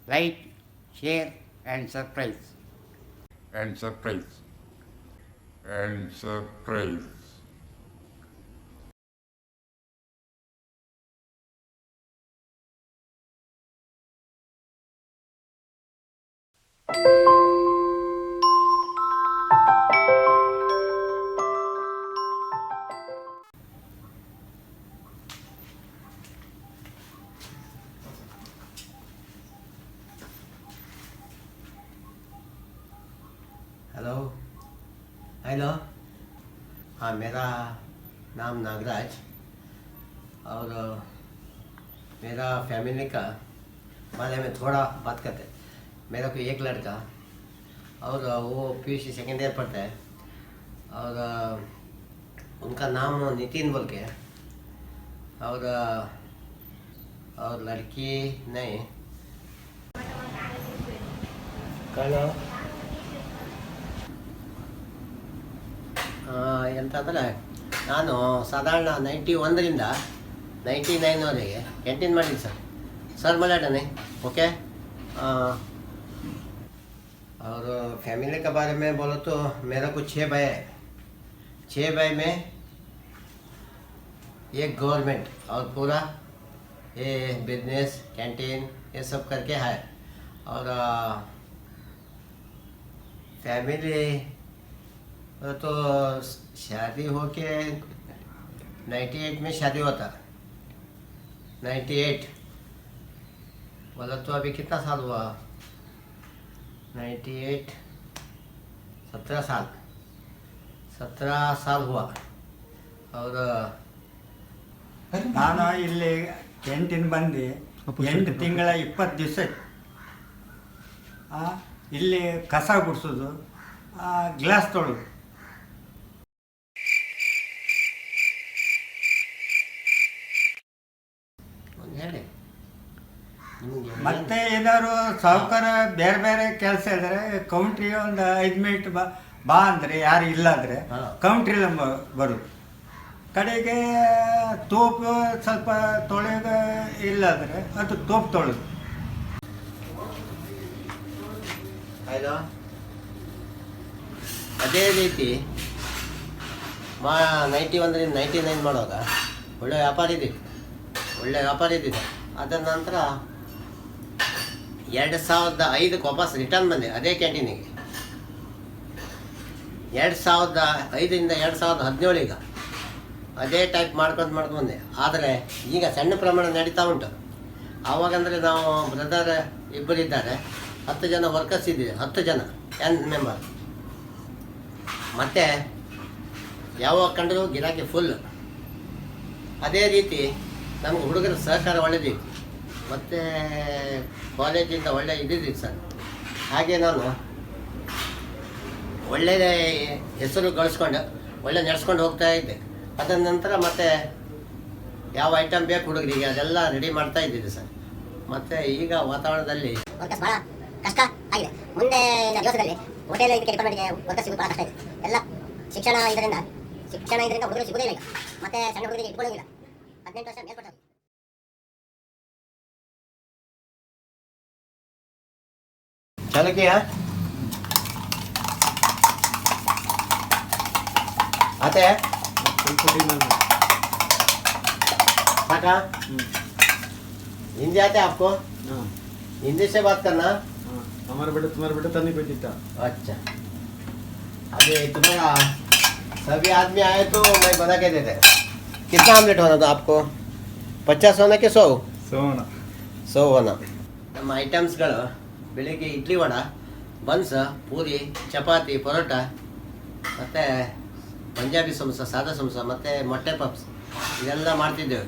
like, share, and surprise. And surprise. And surprise. Hello hello. हाँ, मेरा नाम नागराज और मेरा फैमिली का बारे में थोड़ा बात करते हैं। मेरा को एक लड़का और वो पीयूसी सेकेंड ईयर पढ़ता है और उनका नाम नितिन बोल के है और लड़की नहीं कल ಎಂತಂದರೆ ನಾನು ಸಾಧಾರಣ 91ರಿಂದ 99ವರೆಗೆ ಕ್ಯಾಂಟೀನ್ ಮಾಡಿದ್ದೀನಿ सर। सर मलाडने ओके। और फैमिली के बारे में बोलो तो मेरा कुछ 6 भाई है। 6 भाई में एक गवर्नमेंट और पूरा ये बिजनेस कैंटीन ये सब करके है। और फैमिली तो शादी हो के 98 में शादी होता। 98 बोला तो अभी कितना साल हुआ? 98 17 साल 17 साल हुआ। और ನಾನು ಇಲ್ಲಿ ಕ್ಯಾಂಟೀನ್ ಬಂದು 8 ತಿಂಗಳ 20 ದಿವಸ ಇಲ್ಲಿ ಕಸ ಗುಡಿಸೋದು, ಗ್ಲಾಸ್ ತೊಳೋದು. ಹೇಳಿ ಮತ್ತೆ ಏನಾದ್ರು ಸಾಹುಕಾರ ಬೇರೆ ಬೇರೆ ಕೆಲಸ ಇದ್ರೆ ಕೌಂಟ್ರಿಗೆ ಒಂದು 5 ಮಿನಿಟ್ ಬಾ ಅಂದರೆ ಯಾರು ಇಲ್ಲ ಅಂದರೆ ಕೌಂಟ್ರಿಲ್ಲ ಬರೋದು. ಕಡೆಗೆ ತೋಪು ಸ್ವಲ್ಪ ತೊಳೆಯೋದು ಇಲ್ಲಾದರೆ ಅದು ತೋಪು ತೊಳೆದು. ಹಲೋ, ಅದೇ ರೀತಿ 91ರಿಂದ 99 ಮಾಡುವಾಗ ಒಳ್ಳೆ ವ್ಯಾಪಾರ ಇದ್ದಿದೆ. ಅದರ ನಂತರ 2005ಕ್ಕೆ ವಾಪಸ್ ರಿಟರ್ನ್ ಬಂದೆ ಅದೇ ಕ್ಯಾಂಟೀನಿಗೆ. 2005ರಿಂದ 2017 ಈಗ ಅದೇ ಟೈಪ್ ಮಾಡ್ಕೊಂಡು ಬಂದೆ. ಆದರೆ ಈಗ ಸಣ್ಣ ಪ್ರಮಾಣ ನಡೀತಾ ಉಂಟು. ಆವಾಗಂದರೆ ನಾವು ಬ್ರದರ್ ಇಬ್ಬರಿದ್ದಾರೆ, 10 ಜನ ವರ್ಕರ್ಸ್ ಇದ್ದೀವಿ, 10 ಜನ 10 ಮೆಂಬರ್. ಮತ್ತು ಯಾವಾಗ ಕಂಡರೂ ಗಿರಾಕಿ ಫುಲ್. ಅದೇ ರೀತಿ ನಮ್ಗೆ ಹುಡುಗರ ಸಹಕಾರ ಒಳ್ಳೆದಿತ್ತು, ಮತ್ತು ಕಾಲೇಜಿಂದ ಒಳ್ಳೆ ಇದ್ದಿದ್ದು ಸರ್. ಹಾಗೆ ನಾನು ಒಳ್ಳೆಯ ಹೆಸರು ಗಳಿಸ್ಕೊಂಡು ಒಳ್ಳೆ ನಡೆಸ್ಕೊಂಡು ಹೋಗ್ತಾ ಇದ್ದೆ. ಅದರ ನಂತರ ಮತ್ತೆ ಯಾವ ಐಟಮ್ ಬೇಕು ಹುಡುಗರಿಗೆ ಅದೆಲ್ಲ ರೆಡಿ ಮಾಡ್ತಾ ಇದ್ದಿದ್ದೆ ಸರ್. ಮತ್ತು ಈಗ ವಾತಾವರಣದಲ್ಲಿ ವರ್ಕರ್ಸ್ ಭಾಳ ಕಷ್ಟ ಆಗಿದೆ. ಮುಂದೆ ದಿವಸದಲ್ಲಿ ಹೋಟೆಲ್ ಇದಕ್ಕೆ ಡಿಪಾರ್ಟ್ಮೆಂಟ್ಗೆ ವರ್ಕರ್ಸ್ ಸಿಗೋದು ಭಾಳ ಕಷ್ಟ ಇದೆ. ಎಲ್ಲ ಶಿಕ್ಷಣ ಇದರಿಂದ ಹುಡುಗರು ಸಿಗೋದೇ ಇಲ್ಲ. ಮತ್ತೆ ಸಣ್ಣ ಹುಡುಗರಿಗೆ ಇಟ್ಕೊಳ್ಳೋಂಗಿಲ್ಲ. 18 ವರ್ಷ ಮೇಲ್ಪಟ್ಟರು. चलो क्या आते हैं काका? हिंदी आते हैं आपको? हिंदी से बात करना। तुम्हारे बेटे तनी पे जीता। अच्छा, अभी तुम्हारा सभी आदमी आए तो मैं बना के देते। कितना आमलेट होना था आपको? 50 होना कि 100? 100 होना. ನಮ್ಮ ಐಟಮ್ಸ್ಗಳು ಬೆಳಿಗ್ಗೆ ಇಡ್ಲಿ ವಡ, ಬನ್ಸ, ಪೂರಿ, ಚಪಾತಿ, ಪರೋಟ, ಮತ್ತು ಪಂಜಾಬಿ ಸಮೋಸ, ಸಾದಾ ಸಮೋಸ, ಮತ್ತು ಮೊಟ್ಟೆ ಪಪ್ಸ್ ಇದೆಲ್ಲ ಮಾಡ್ತಿದ್ದೇವೆ.